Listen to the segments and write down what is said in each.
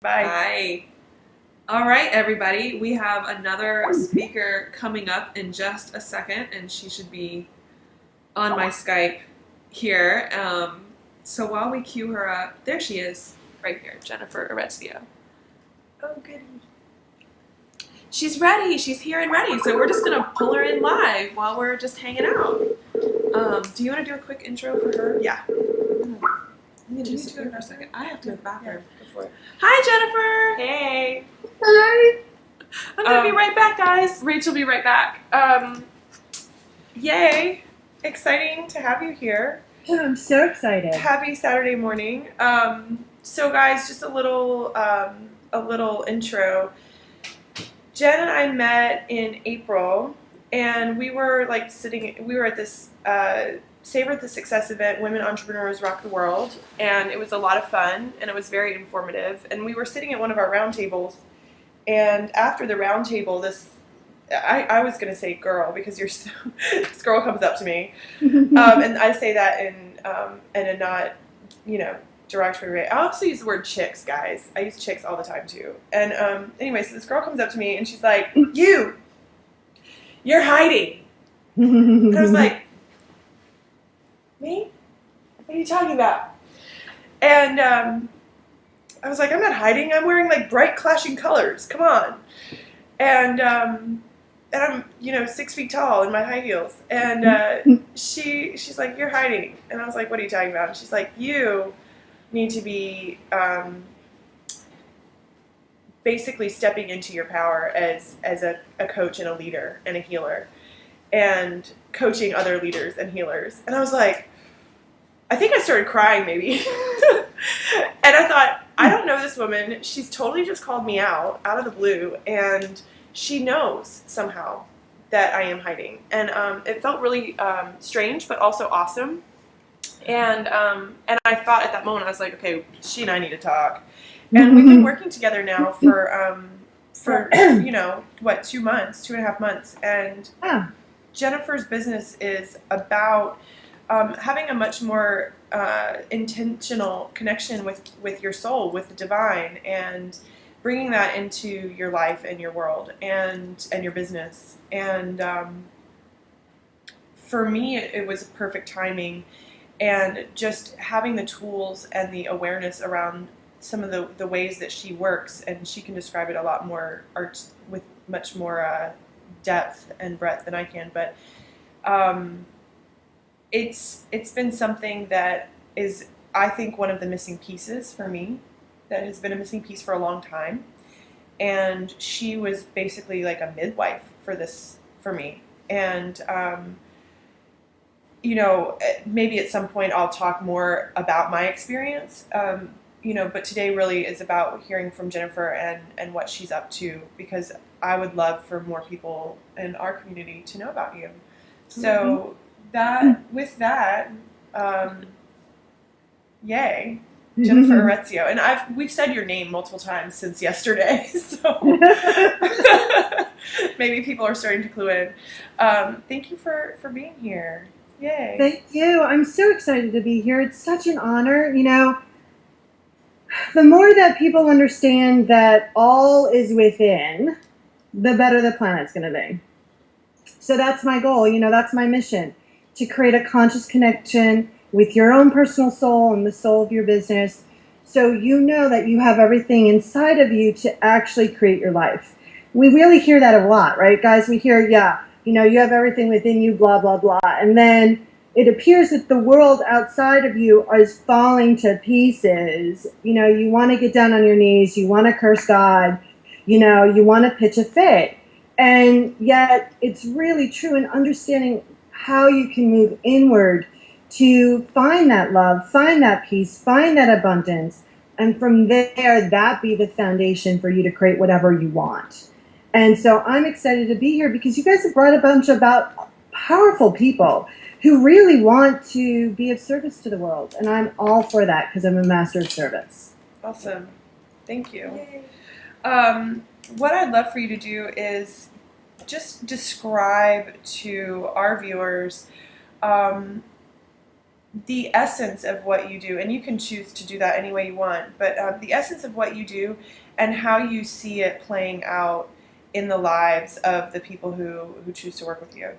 Bye. Bye. All right, everybody. We have another speaker coming up in just a second, and she should be on my Skype here. So while we queue her up, there she is, right here, Jennifer Urezzio. Oh, good. She's ready. She's here and ready. So we're just gonna pull her in live while we're just hanging out. Do you want to do a quick intro for her? Yeah. Let me just for a second. I have to go to the bathroom. Before. Hi, Jennifer. Hey. Hi. I'm gonna be right back, guys. Rachel will be right back. Yay. Exciting to have you here. I'm so excited. Happy Saturday morning. So guys, just a little intro. Jen and I met in April, and we were at this Savor the Success event, Women Entrepreneurs Rock the World, and it was a lot of fun, and it was very informative. And we were sitting at one of our round tables, and after the round table, I was going to say girl, because this girl comes up to me, and I say that in a not, derogatory way. I also use the word chicks, guys. I use chicks all the time too. And anyway, so this girl comes up to me, and she's like, you're hiding. And I was like, me? What are you talking about? And I was like, I'm not hiding. I'm wearing like bright clashing colors. Come on. And I'm 6 feet tall in my high heels. And she's like, you're hiding. And I was like, what are you talking about? And she's like, you need to be basically stepping into your power as a coach and a leader and a healer, and coaching other leaders and healers. And I was like, I think I started crying maybe. And I thought, I don't know this woman. She's totally just called me out of the blue, and she knows somehow that I am hiding. And it felt really strange, but also awesome. And I thought at that moment, I was like, okay, she and I need to talk. And we've been working together now for 2 months, 2.5 months. And Jennifer's business is about having a much more intentional connection with your soul, with the divine, and bringing that into your life and your world and your business. And for me, it was perfect timing, and just having the tools and the awareness around some of the ways that she works, and she can describe it a lot more with much more depth and breadth than I can, but it's been something that is, I think, one of the missing pieces for me, that has been a missing piece for a long time. And she was basically like a midwife for me. And maybe at some point I'll talk more about my experience, but today really is about hearing from Jennifer and what she's up to, because I would love for more people in our community to know about you. So with that, yay, Jennifer Urezzio. And we've said your name multiple times since yesterday, so maybe people are starting to clue in. Thank you for being here. Yay. Thank you. I'm so excited to be here. It's such an honor. The more that people understand that all is within, the better the planet's going to be. So that's my goal. That's my mission, to create a conscious connection with your own personal soul and the soul of your business, so you know that you have everything inside of you to actually create your life. We really hear that a lot, right, guys? We hear, you have everything within you, blah, blah, blah. And then it appears that the world outside of you is falling to pieces. You want to get down on your knees, you want to curse God, you want to pitch a fit. And yet it's really true in understanding how you can move inward to find that love, find that peace, find that abundance, and from there, that be the foundation for you to create whatever you want. And so I'm excited to be here, because you guys have brought a bunch of powerful people who really want to be of service to the world, and I'm all for that, because I'm a master of service. Awesome. Thank you. What I'd love for you to do is just describe to our viewers the essence of what you do, and you can choose to do that any way you want, but the essence of what you do and how you see it playing out in the lives of the people who choose to work with you.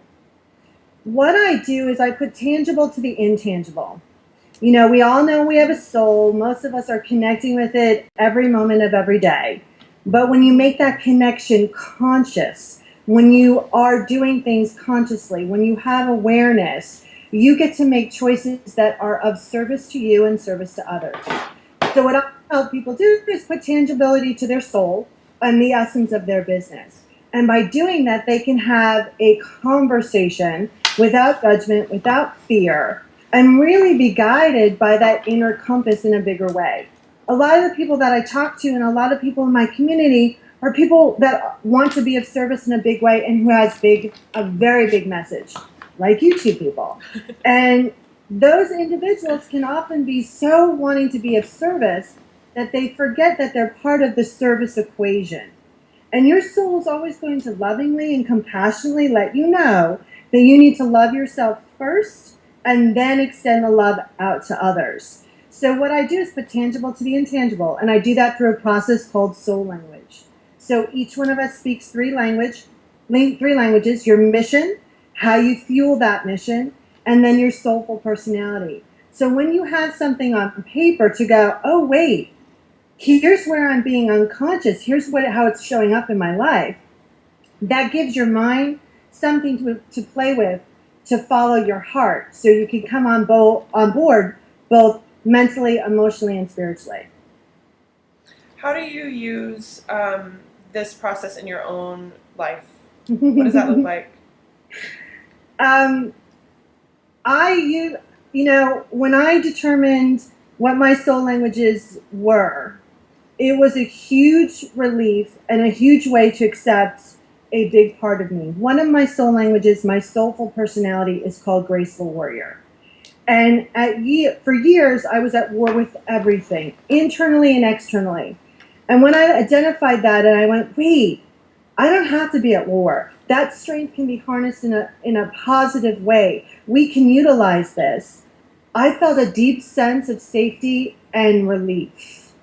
What I do is I put tangible to the intangible. You know, we all know we have a soul. Most of us are connecting with it every moment of every day. But when you make that connection conscious, when you are doing things consciously, when you have awareness, you get to make choices that are of service to you and service to others. So what I help people do is put tangibility to their soul and the essence of their business. And by doing that, they can have a conversation without judgment, without fear, and really be guided by that inner compass in a bigger way. A lot of the people that I talk to and a lot of people in my community are people that want to be of service in a big way and who has a very big message, like you two people. And those individuals can often be so wanting to be of service that they forget that they're part of the service equation. And your soul is always going to lovingly and compassionately let you know that you need to love yourself first and then extend the love out to others. So what I do is put tangible to the intangible, and I do that through a process called soul language. So each one of us speaks three languages, your mission, how you fuel that mission, and then your soulful personality. So when you have something on paper to go, oh wait, here's where I'm being unconscious, here's how it's showing up in my life, that gives your mind something to play with, to follow your heart, so you can come on board both mentally, emotionally, and spiritually. How do you use this process in your own life? What does that look like? When I determined what my soul languages were, it was a huge relief and a huge way to accept a big part of me. One of my soul languages, my soulful personality, is called Graceful Warrior. And for years, I was at war with everything, internally and externally. And when I identified that, and I went, wait, I don't have to be at war. That strength can be harnessed in a positive way. We can utilize this. I felt a deep sense of safety and relief.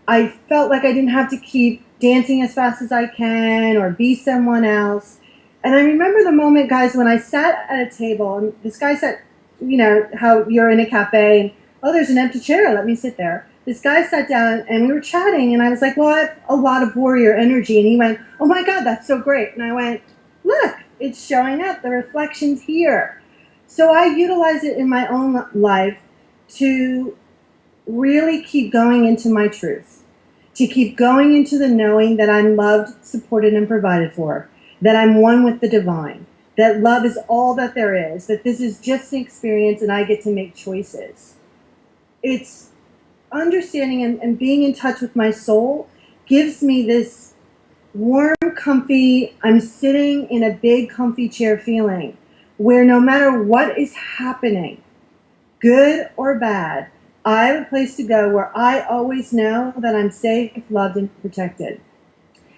I felt like I didn't have to keep dancing as fast as I can or be someone else. And I remember the moment, guys, when I sat at a table, and this guy said, you know, how you're in a cafe, and, oh, there's an empty chair, let me sit there. This guy sat down, and we were chatting, and I was like, well, I have a lot of warrior energy. And he went, oh my God, that's so great. And I went, look, it's showing up, the reflection's here. So I utilize it in my own life to really keep going into my truth, to keep going into the knowing that I'm loved, supported, and provided for, that I'm one with the divine, that love is all that there is, that this is just an experience and I get to make choices. It's understanding and being in touch with my soul gives me this warm, comfy, I'm sitting in a big, comfy chair feeling where no matter what is happening, good or bad, I have a place to go where I always know that I'm safe, loved, and protected.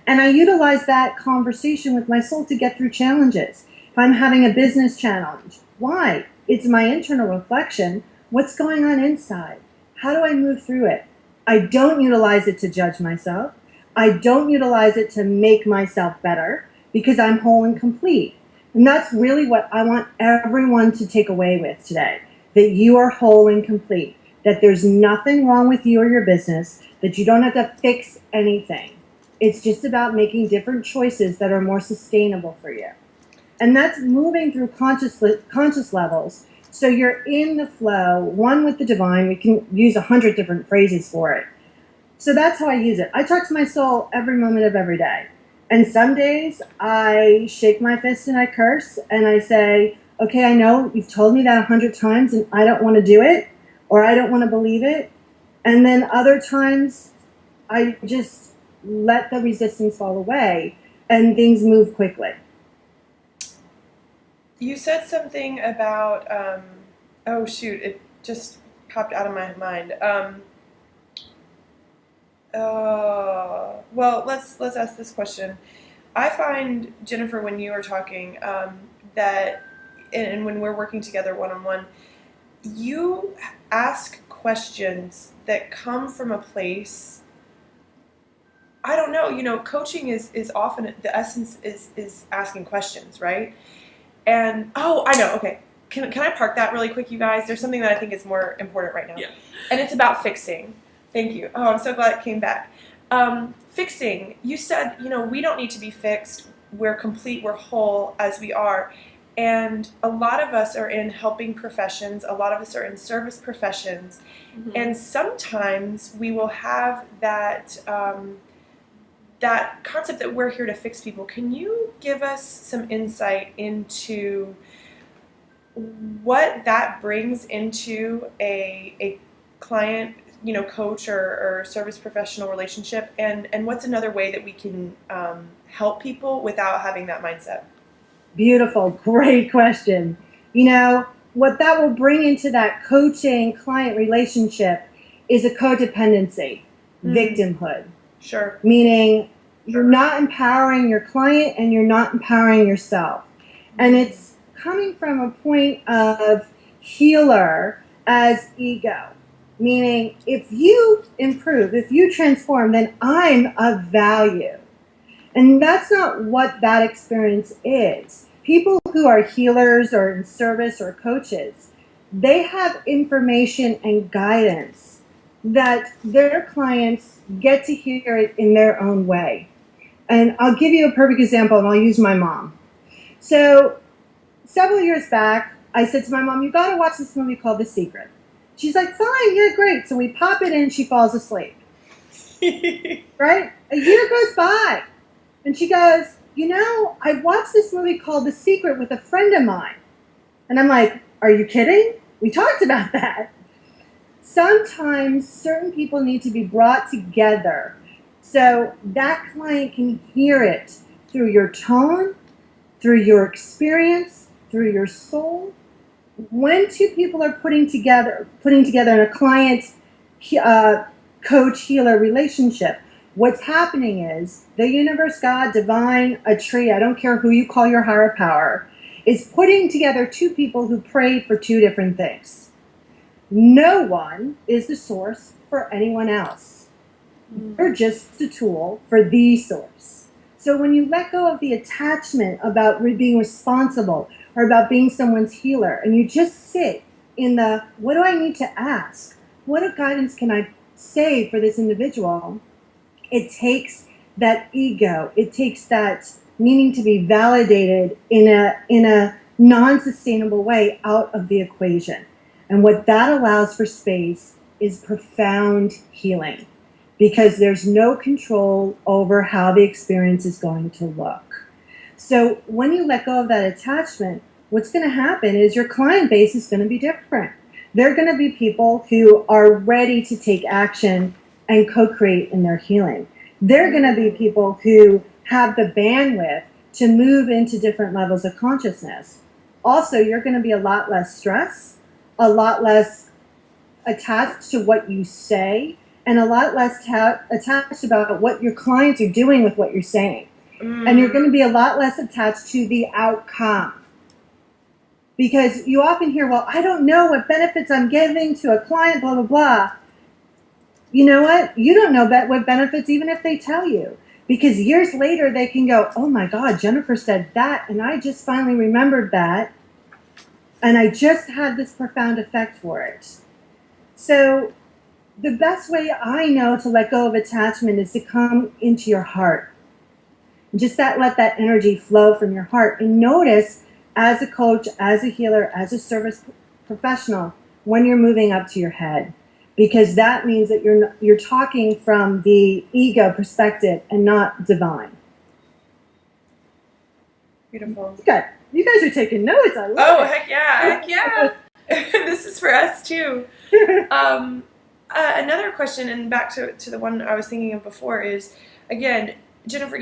And I utilize that conversation with my soul to get through challenges. If I'm having a business challenge, why? It's my internal reflection. What's going on inside? How do I move through it? I don't utilize it to judge myself. I don't utilize it to make myself better because I'm whole and complete. And that's really what I want everyone to take away with today, that you are whole and complete, that there's nothing wrong with you or your business, that you don't have to fix anything. It's just about making different choices that are more sustainable for you. And that's moving through conscious levels. So you're in the flow, one with the divine. We can use 100 different phrases for it. So that's how I use it. I talk to my soul every moment of every day. And some days I shake my fist and I curse and I say, okay, I know you've told me that 100 times and I don't want to do it or I don't want to believe it. And then other times I just let the resistance fall away and things move quickly. You said something about, oh shoot, it just popped out of my mind. Well, let's ask this question. I find, Jennifer, when you are talking, that, and when we're working together one-on-one, you ask questions that come from a place, I don't know, coaching is often, the essence is asking questions, right? And, oh, I know, okay. Can I park that really quick, you guys? There's something that I think is more important right now. Yeah. And it's about fixing. Thank you. Oh, I'm so glad it came back. Fixing. You said, we don't need to be fixed. We're complete. We're whole as we are. And a lot of us are in helping professions. A lot of us are in service professions. Mm-hmm. And sometimes we will have that that concept that we're here to fix people. Can you give us some insight into what that brings into a client, coach or service professional relationship, and what's another way that we can help people without having that mindset? Beautiful, great question. What that will bring into that coaching client relationship is a codependency, victimhood. Sure. Meaning you're not empowering your client and you're not empowering yourself. And it's coming from a point of healer as ego. Meaning if you improve, if you transform, then I'm of value. And that's not what that experience is. People who are healers or in service or coaches, they have information and guidance that their clients get to hear it in their own way. And I'll give you a perfect example, and I'll use my mom. So several years back, I said to my mom, you got to watch this movie called The Secret. She's like, fine, yeah, great. So we pop it in, she falls asleep. Right? A year goes by. And she goes, I watched this movie called The Secret with a friend of mine. And I'm like, are you kidding? We talked about that. Sometimes certain people need to be brought together so that client can hear it through your tone, through your experience, through your soul. When two people are putting together in a client coach healer relationship, what's happening is the universe, God, divine, a tree, I don't care who you call your higher power, is putting together two people who prayed for two different things. No one is the source for anyone else. You're just a tool for the source. So when you let go of the attachment about being responsible or about being someone's healer, and you just sit in the, what do I need to ask? What guidance can I say for this individual? It takes that ego. It takes that needing to be validated in a non-sustainable way out of the equation. And what that allows for space is profound healing, because there's no control over how the experience is going to look. So when you let go of that attachment, what's going to happen is your client base is going to be different. They're going to be people who are ready to take action and co-create in their healing. They're going to be people who have the bandwidth to move into different levels of consciousness. Also, you're going to be a lot less stressed, a lot less attached to what you say, and a lot less attached about what your clients are doing with what you're saying. And you're going to be a lot less attached to the outcome. Because you often hear, well, I don't know what benefits I'm giving to a client, blah, blah, blah. You know what? You don't know what benefits even if they tell you. Because years later they can go, oh my God, Jennifer said that, and I just finally remembered that, and I just had this profound effect for it. So the best way I know to let go of attachment is to come into your heart. Just let that energy flow from your heart, and notice as a coach, as a healer, as a service professional, when you're moving up to your head. Because that means that you're talking from the ego perspective and not divine. Beautiful. Good. You guys are taking notes. I love it. Oh, heck yeah. Heck yeah. This is for us too. Another question, and back to the one I was thinking of before, is, again, Jennifer,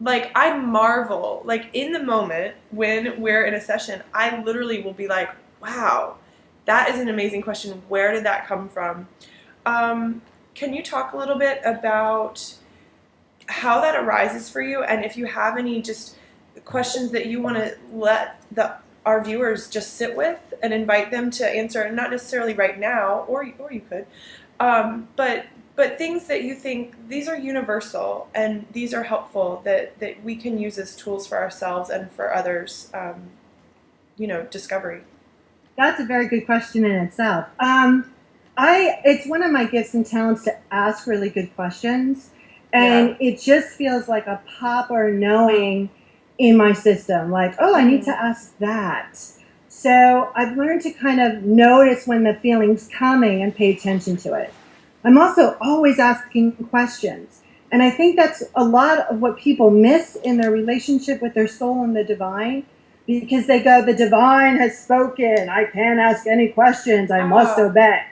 I marvel, in the moment when we're in a session, I literally will be like, wow, that is an amazing question. Where did that come from? Can you talk a little bit about how that arises for you, and if you have any just questions that you want to let our viewers just sit with and invite them to answer, and not necessarily right now, or you could, but things that you think these are universal and these are helpful that we can use as tools for ourselves and for others, discovery. That's a very good question in itself. It's one of my gifts and talents to ask really good questions, and it just feels like a pop or knowing in my system. Like, oh, I need to ask that. So I've learned to kind of notice when the feeling's coming and pay attention to it. I'm also always asking questions, and I think that's a lot of what people miss in their relationship with their soul and the divine. Because they go, the divine has spoken. I can't ask any questions. I must obey.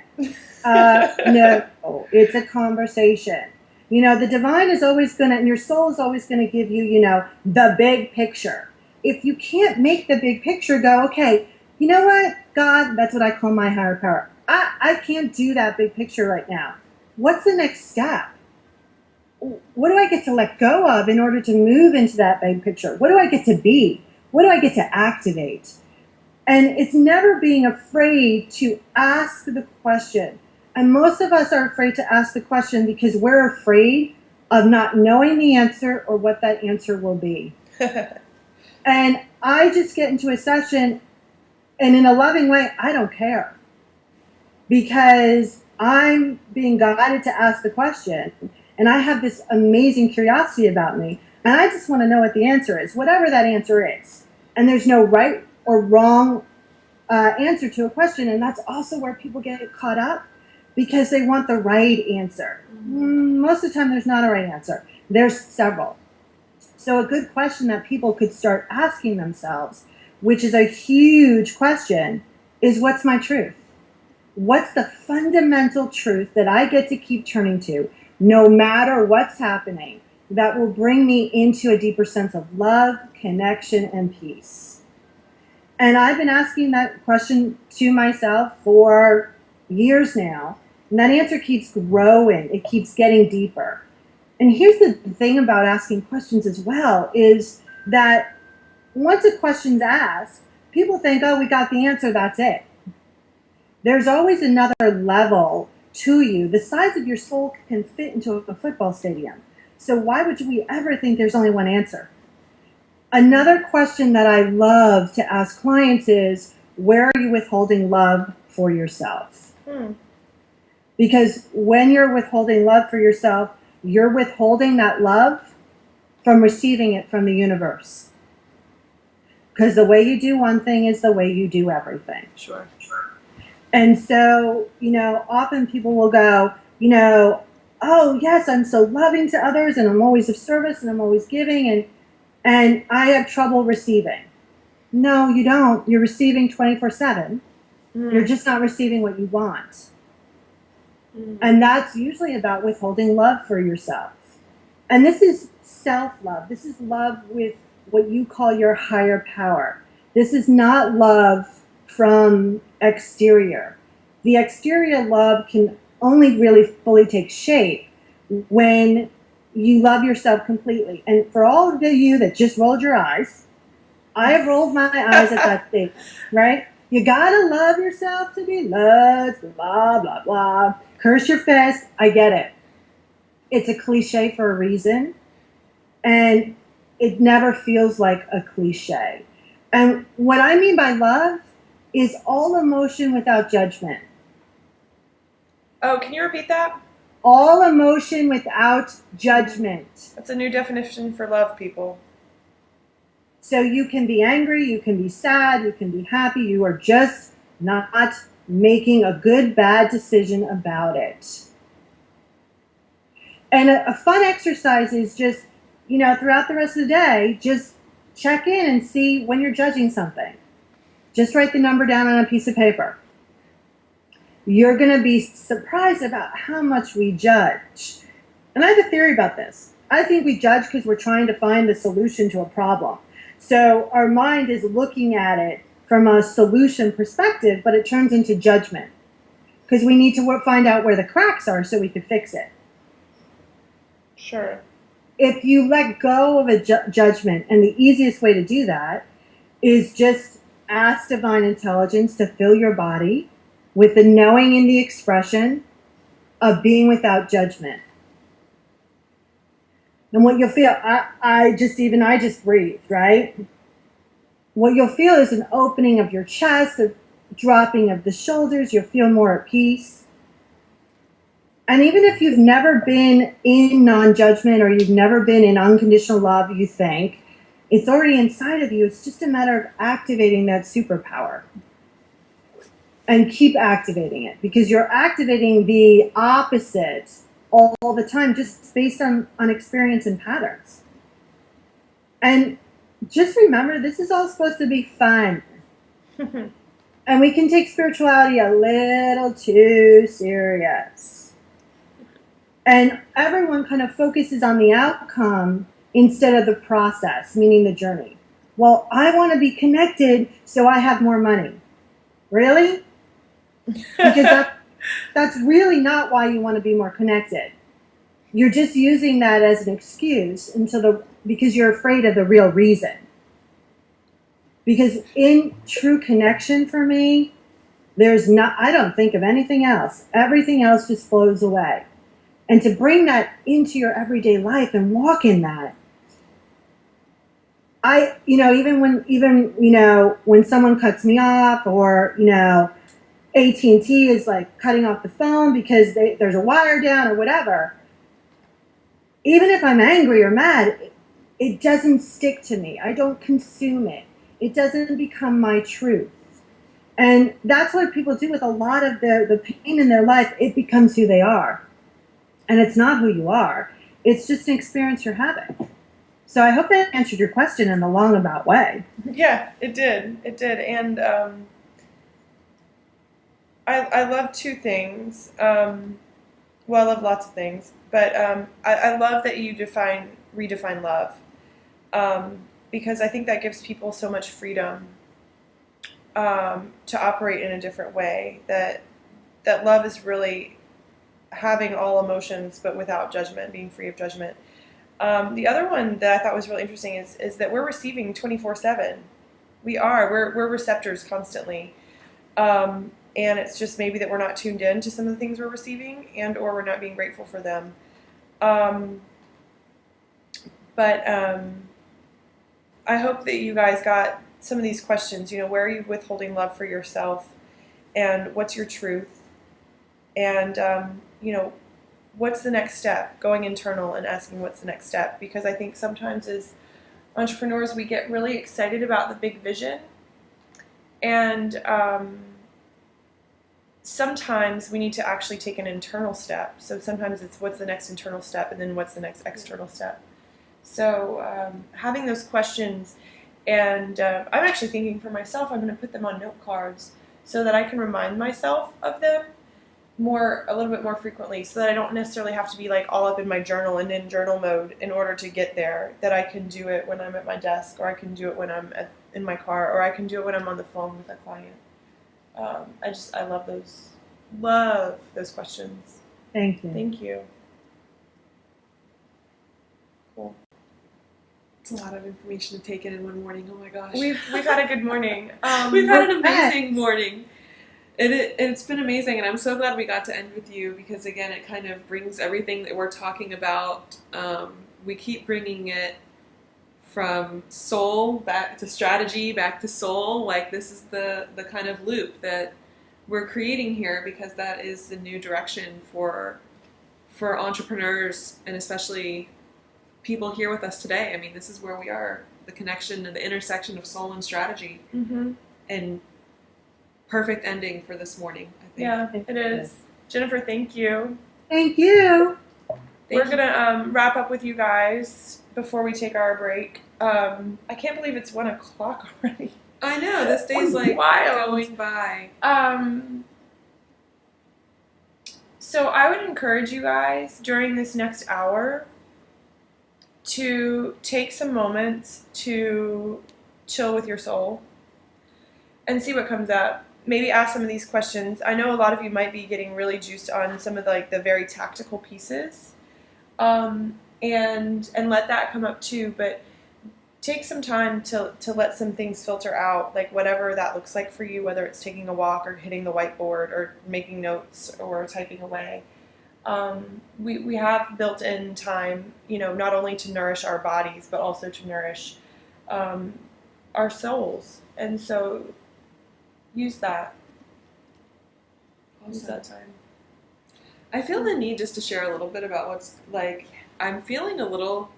No, it's a conversation. The divine is always going to, and your soul is always going to give you, the big picture. If you can't make the big picture, go, okay, you know what, God, that's what I call my higher power. I can't do that big picture right now. What's the next step? What do I get to let go of in order to move into that big picture? What do I get to be? What do I get to activate? And it's never being afraid to ask the question. And most of us are afraid to ask the question because we're afraid of not knowing the answer or what that answer will be. And I just get into a session, and in a loving way, I don't care. Because I'm being guided to ask the question. And I have this amazing curiosity about me. And I just want to know what the answer is, whatever that answer is. And there's no right or wrong answer to a question. And that's also where people get caught up because they want the right answer. Most of the time, there's not a right answer. There's several. So a good question that people could start asking themselves, which is a huge question, is what's my truth? What's the fundamental truth that I get to keep turning to no matter what's happening? That will bring me into a deeper sense of love, connection, and peace. And I've been asking that question to myself for years now, and that answer keeps growing. It keeps getting deeper. And here's the thing about asking questions as well, is that once a question's asked, people think, oh, we got the answer, that's it. There's always another level to you. The size of your soul can fit into a football stadium. So why would we ever think there's only one answer? Another question that I love to ask clients is, where are you withholding love for yourself? Because when you're withholding love for yourself, you're withholding that love from receiving it from the universe. Because the way you do one thing is the way you do everything. Sure. And so, often people will go, oh, yes, I'm so loving to others, and I'm always of service, and I'm always giving, and I have trouble receiving. No, you don't. You're receiving 24/7. You're just not receiving what you want. And that's usually about withholding love for yourself. And this is self-love. This is love with what you call your higher power. This is not love from exterior. The exterior love can only really fully take shape when you love yourself completely. And for all of you that just rolled your eyes, I have rolled my eyes at that statement, right? You gotta love yourself to be loved, blah, blah, blah. Curse your fist, I get it. It's a cliche for a reason, and it never feels like a cliche. And what I mean by love is all emotion without judgment. Oh, can you repeat that? All emotion without judgment. That's a new definition for love, people. So you can be angry, you can be sad, you can be happy. You are just not making a good, bad decision about it. And a fun exercise is just, throughout the rest of the day, just check in and see when you're judging something. Just write the number down on a piece of paper. You're going to be surprised about how much we judge. And I have a theory about this. I think we judge because we're trying to find the solution to a problem. So our mind is looking at it from a solution perspective, but it turns into judgment because we need to find out where the cracks are so we can fix it. Sure. If you let go of a judgment, and the easiest way to do that is just ask divine intelligence to fill your body with the knowing and the expression of being without judgment. And what you'll feel, I just breathed, right? What you'll feel is an opening of your chest, a dropping of the shoulders. You'll feel more at peace. And even if you've never been in non-judgment or you've never been in unconditional love, you think, it's already inside of you. It's just a matter of activating that superpower. And keep activating it, because you're activating the opposite all the time, just based on experience and patterns. And just remember, this is all supposed to be fun. And we can take spirituality a little too serious. And everyone kind of focuses on the outcome instead of the process, meaning the journey. Well, I want to be connected so I have more money. Really? Because that's really not why you want to be more connected. You're just using that as an excuse because you're afraid of the real reason. Because in true connection for me, I don't think of anything else. Everything else just flows away. And to bring that into your everyday life and walk in that, even when someone cuts me off, or, AT&T is like cutting off the phone because there's a wire down or whatever. Even if I'm angry or mad, it doesn't stick to me. I don't consume it. It doesn't become my truth. And that's what people do with a lot of the pain in their life. It becomes who they are. And it's not who you are. It's just an experience you're having. So I hope that answered your question in a long about way. Yeah, it did. It did. And I love two things. Well, I love lots of things, but I love that you redefine love, because I think that gives people so much freedom to operate in a different way. That love is really having all emotions, but without judgment, being free of judgment. The other one that I thought was really interesting is that we're receiving 24/7. We're receptors constantly. And it's just maybe that we're not tuned in to some of the things we're receiving, or we're not being grateful for them. But I hope that you guys got some of these questions. Where are you withholding love for yourself? And what's your truth? And, what's the next step? Going internal and asking what's the next step. Because I think sometimes as entrepreneurs, we get really excited about the big vision. And sometimes we need to actually take an internal step. So sometimes it's what's the next internal step, and then what's the next external step. So having those questions, and I'm actually thinking for myself, I'm going to put them on note cards so that I can remind myself of them a little bit more frequently, so that I don't necessarily have to be like all up in my journal and in journal mode in order to get there. That I can do it when I'm at my desk, or I can do it when I'm in my car, or I can do it when I'm on the phone with a client. I love those questions. Thank you. Thank you. Cool. It's a lot of information to take in one morning. Oh my gosh. We've had a good morning. We've had an amazing morning. It's been amazing, and I'm so glad we got to end with you, because again, it kind of brings everything that we're talking about. We keep bringing it from soul back to strategy, back to soul. Like, this is the kind of loop that we're creating here, because that is the new direction for entrepreneurs, and especially people here with us today. I mean, this is where we are, the connection and the intersection of soul and strategy. Mm-hmm. And perfect ending for this morning, I think. Yeah, it is. Jennifer, thank you. Thank you. We're going to wrap up with you guys before we take our break. I can't believe it's 1 o'clock already. I know, this day's like wild. going by. So I would encourage you guys during this next hour to take some moments to chill with your soul and see what comes up. Maybe ask some of these questions. I know a lot of you might be getting really juiced on some of the very tactical pieces, and let that come up too. But take some time to let some things filter out, like whatever that looks like for you, whether it's taking a walk or hitting the whiteboard or making notes or typing away. We have built in time, not only to nourish our bodies, but also to nourish our souls. And so use that. Use that time. I feel the need just to share a little bit about what's like, I'm feeling a little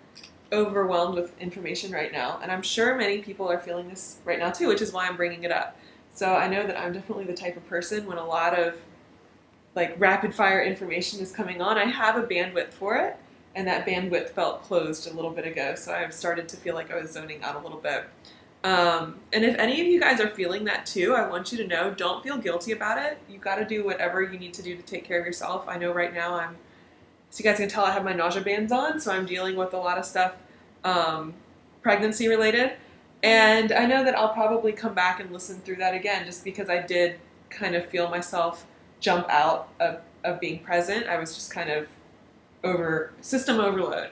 overwhelmed with information right now, and I'm sure many people are feeling this right now too, which is why I'm bringing it up. So I know that I'm definitely the type of person when a lot of like rapid fire information is coming on, I have a bandwidth for it, and that bandwidth felt closed a little bit ago, so I've started to feel like I was zoning out a little bit. And if any of you guys are feeling that too, I want you to know, don't feel guilty about it. You got to do whatever you need to do to take care of yourself. I know right now so you guys can tell I have my nausea bands on, so I'm dealing with a lot of stuff pregnancy related. And I know that I'll probably come back and listen through that again, just because I did kind of feel myself jump out of being present. I was just kind of system overload.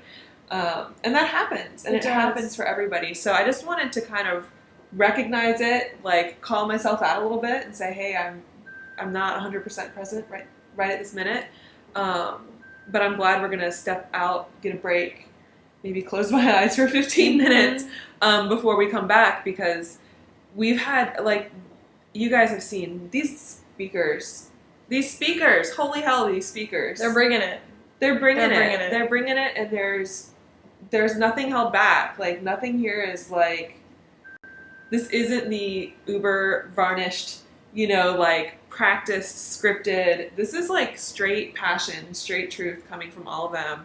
And that happens, and it happens for everybody. So I just wanted to kind of recognize it, like call myself out a little bit and say, hey, I'm not 100% present right at this minute. But I'm glad we're going to step out, get a break, maybe close my eyes for 15 minutes before we come back, because we've had, like, you guys have seen these speakers, holy hell, these speakers. They're bringing it. They're bringing it, and there's nothing held back. Like, nothing here is like, this isn't the uber varnished, like practiced, scripted. This is like straight passion, straight truth coming from all of them.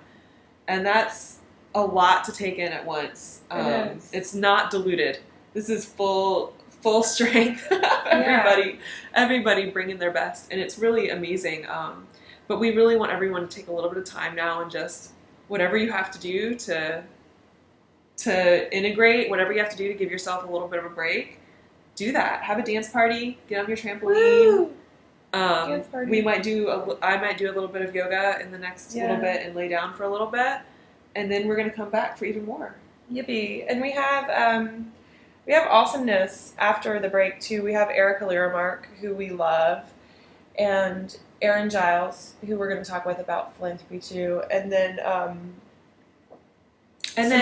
And that's a lot to take in at once. It's not diluted. This is full strength. Everybody bringing their best. And it's really amazing. But we really want everyone to take a little bit of time now and just whatever you have to do to integrate, whatever you have to do to give yourself a little bit of a break, do that. Have a dance party. Get on your trampoline. Dance party. I might do a little bit of yoga in the next little bit and lay down for a little bit, and then we're gonna come back for even more. Yippee! And we have awesomeness after the break too. We have Erica Liramark, who we love, and Erin Giles, who we're going to talk with about philanthropy too, and then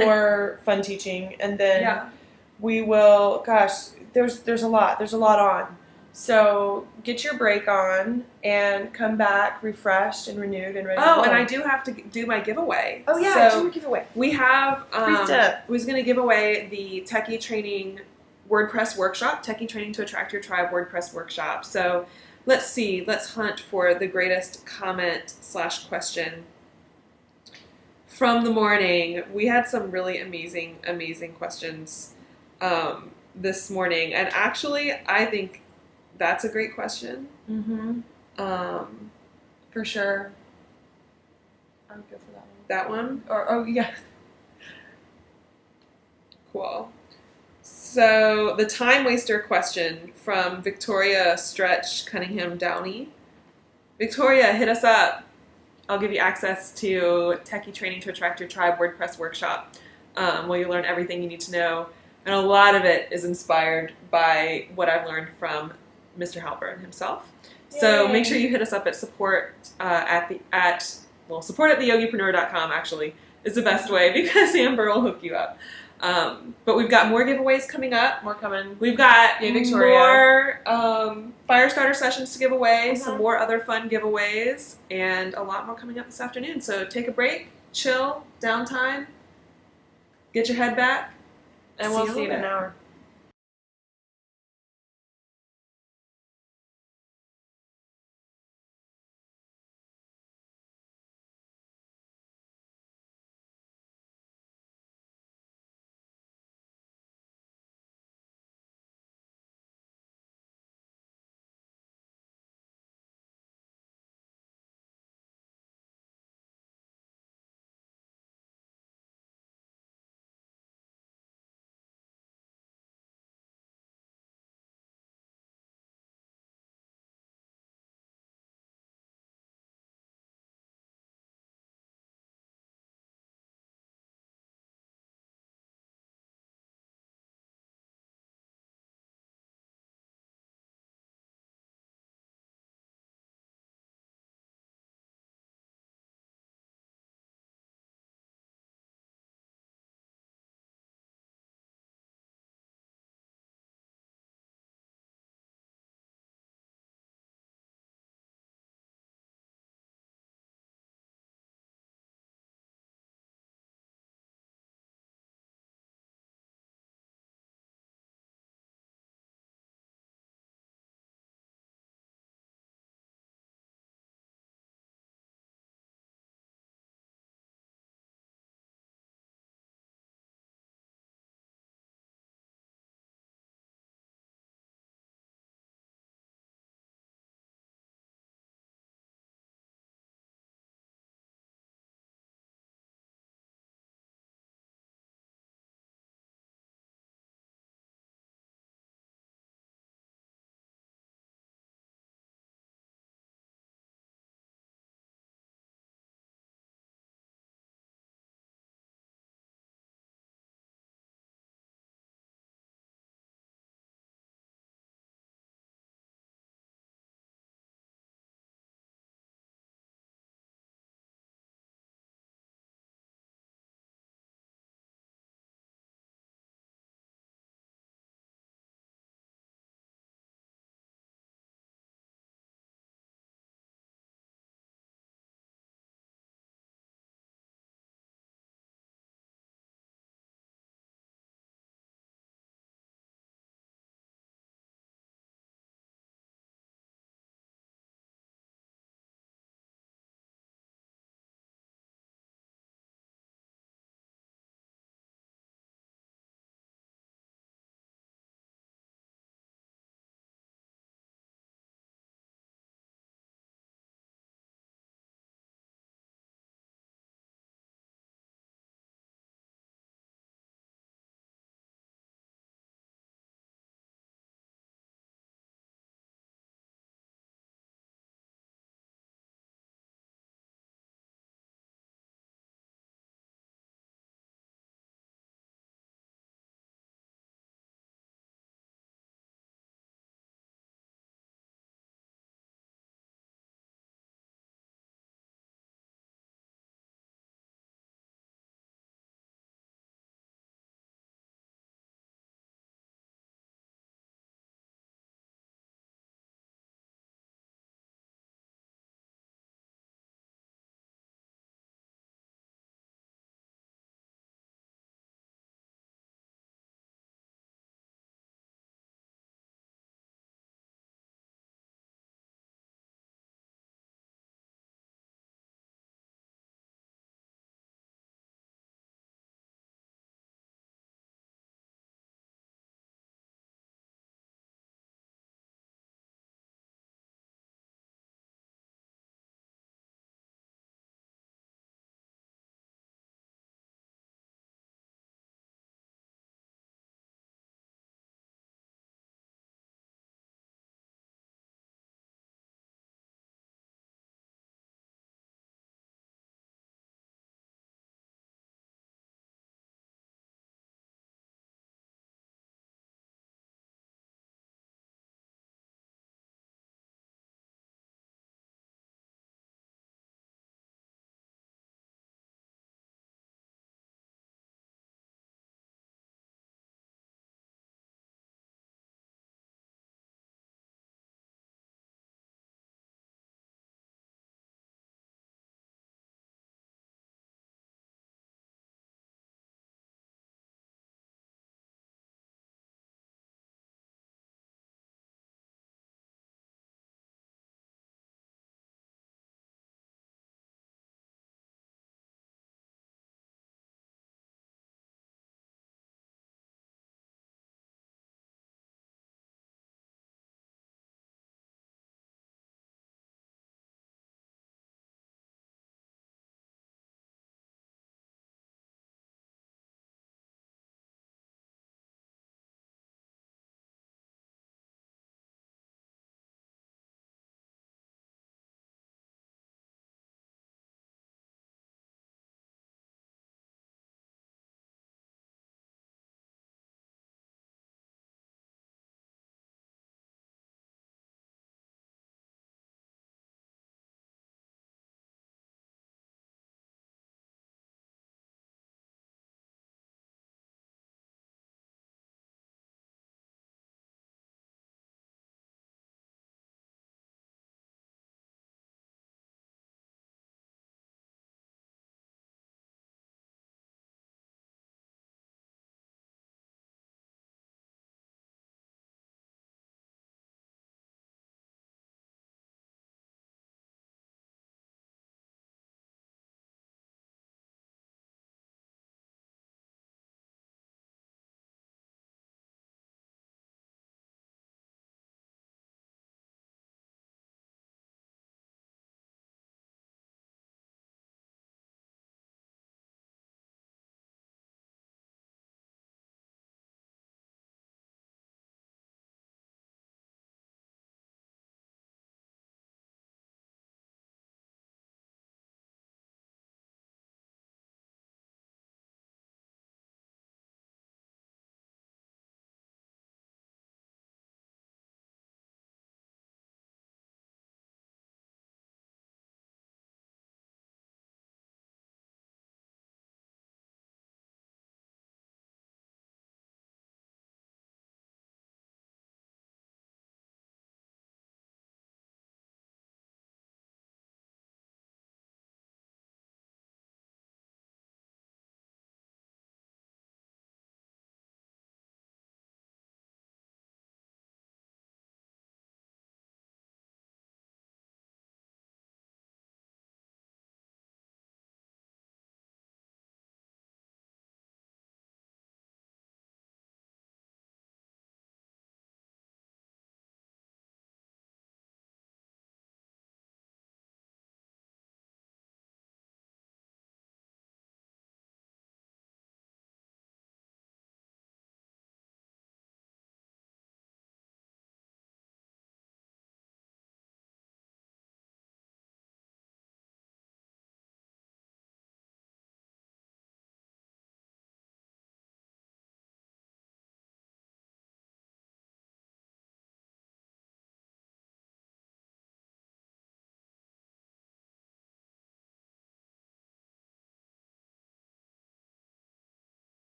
more fun teaching, and then we will. Gosh, there's a lot on. So get your break on and come back refreshed and renewed and ready. Oh, and I do have to do my giveaway. Oh yeah, so do your giveaway. We have Free stuff. was going to give away the Techie Training WordPress workshop, Techie Training to Attract Your Tribe WordPress workshop. So let's see. Let's hunt for the greatest comment/question from the morning. We had some really amazing questions this morning, and actually, I think that's a great question. Mm-hmm. For sure. I would go for that one. That one? Oh yeah. Cool. So the time waster question from Victoria Stretch Cunningham Downey. Victoria, hit us up. I'll give you access to Techie Training to Attract Your Tribe WordPress workshop, where you learn everything you need to know. And a lot of it is inspired by what I've learned from Mr. Halpern himself. Yay. So make sure you hit us up at support at theYogipreneur.com actually is the best way, because Amber will hook you up. But we've got more giveaways coming up. More coming. We've got Victoria. more fire starter sessions to give away, some more other fun giveaways, and a lot more coming up this afternoon. So take a break, chill, downtime, get your head back, and we'll see you in an hour.